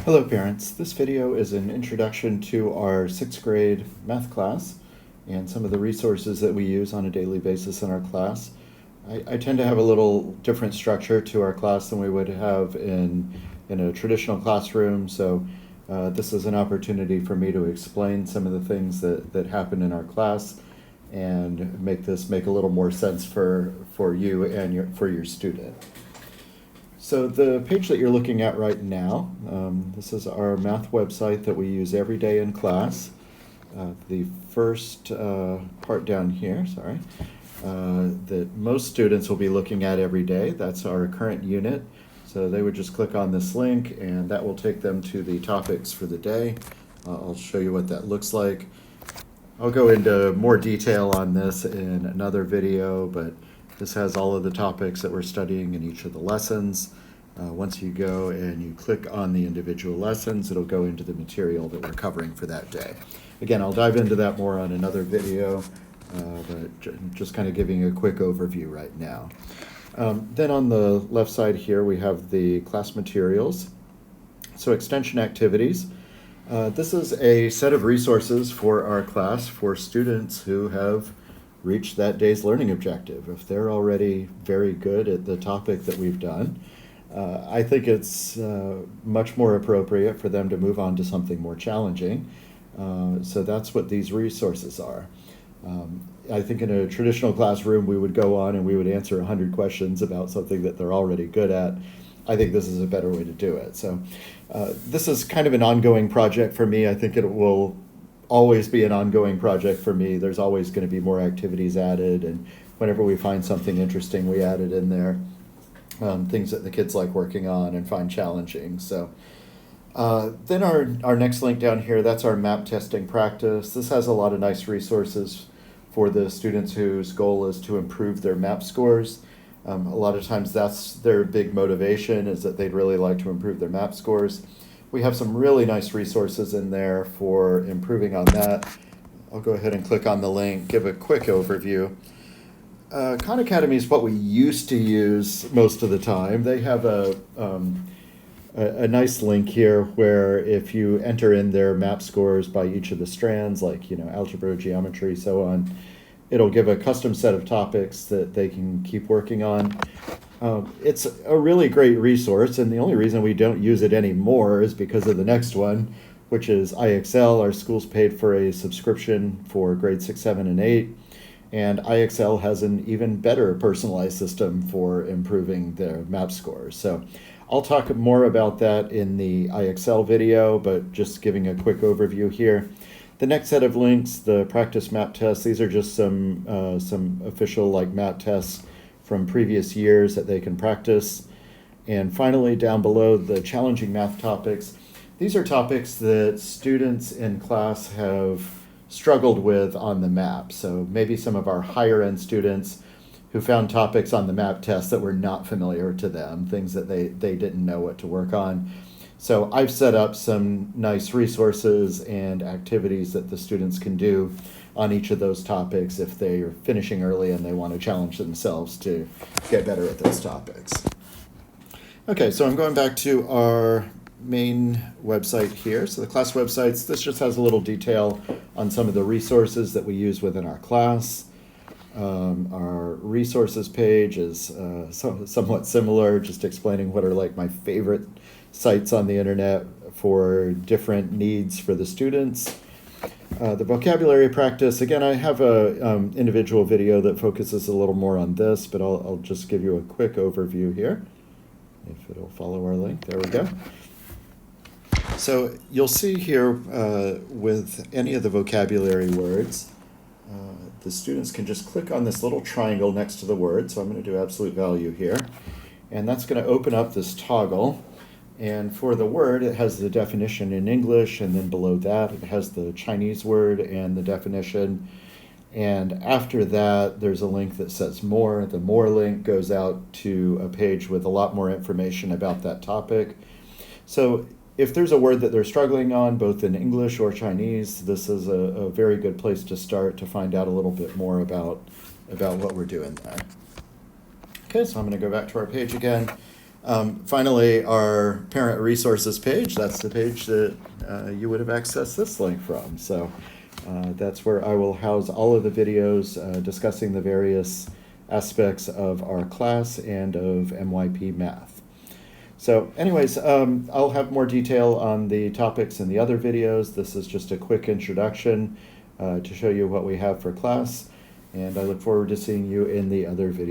Hello parents, this video is an introduction to our 6th grade math class and some of the resources that we use on a daily basis in our class. I tend to have a little different structure to our class than we would have in a traditional classroom, so this is an opportunity for me to explain some of the things that happen in our class and make this make a little more sense for you and for your student. So the page that you're looking at right now, this is our math website that we use every day in class. The first part down here, that most students will be looking at every day, that's our current unit. So they would just click on this link and that will take them to the topics for the day. I'll show you what that looks like. I'll go into more detail on this in another video, but this has all of the topics that we're studying in each of the lessons. Once you go and you click on the individual lessons, it'll go into the material that we're covering for that day. Again, I'll dive into that more on another video, but just kind of giving a quick overview right now. Then on the left side here, we have the class materials. So extension activities. This is a set of resources for our class for students who have reached that day's learning objective. If they're already very good at the topic that we've done, I think it's much more appropriate for them to move on to something more challenging. So that's what these resources are. I think in a traditional classroom we would go on and we would answer 100 questions about something that they're already good at. I think this is a better way to do it. So this is kind of an ongoing project for me. I think it will always be an ongoing project for me. There's always going to be more activities added, and whenever we find something interesting, we add it in there. Things that the kids like working on and find challenging. So then our next link down here, that's our map testing practice. This has a lot of nice resources for the students whose goal is to improve their map scores. A lot of times that's their big motivation, is that they'd really like to improve their map scores. We have some really nice resources in there for improving on that. I'll go ahead and click on the link, give a quick overview. Khan Academy is what we used to use most of the time. They have a nice link here where if you enter in their map scores by each of the strands, like algebra, geometry, so on, it'll give a custom set of topics that they can keep working on. It's a really great resource, and the only reason we don't use it anymore is because of the next one, which is IXL. Our school's paid for a subscription for grades 6, 7, and 8, and IXL has an even better personalized system for improving their map scores. So I'll talk more about that in the IXL video, but just giving a quick overview here. The next set of links, the practice map tests, these are just some official map tests from previous years that they can practice. And finally, down below, the challenging math topics. These are topics that students in class have struggled with on the map. So maybe some of our higher end students who found topics on the map test that were not familiar to them, things that they didn't know what to work on. So I've set up some nice resources and activities that the students can do on each of those topics if they are finishing early and they want to challenge themselves to get better at those topics. Okay, so I'm going back to our main website here. So the class websites, this just has a little detail on some of the resources that we use within our class. Our resources page is somewhat similar, just explaining what are my favorite sites on the internet for different needs for the students. The vocabulary practice, again, I have a individual video that focuses a little more on this, but I'll just give you a quick overview here. If it'll follow our link, there we go. So you'll see here with any of the vocabulary words, the students can just click on this little triangle next to the word. So I'm going to do absolute value here. And that's going to open up this toggle. And for the word, it has the definition in English. And then below that, it has the Chinese word and the definition. And after that, there's a link that says more. The more link goes out to a page with a lot more information about that topic. So if there's a word that they're struggling on, both in English or Chinese, this is a very good place to start to find out a little bit more about what we're doing there. Okay, so I'm going to go back to our page again. Finally, our parent resources page, that's the page that you would have accessed this link from. So that's where I will house all of the videos discussing the various aspects of our class and of MYP math. So anyways, I'll have more detail on the topics in the other videos. This is just a quick introduction to show you what we have for class, and I look forward to seeing you in the other videos.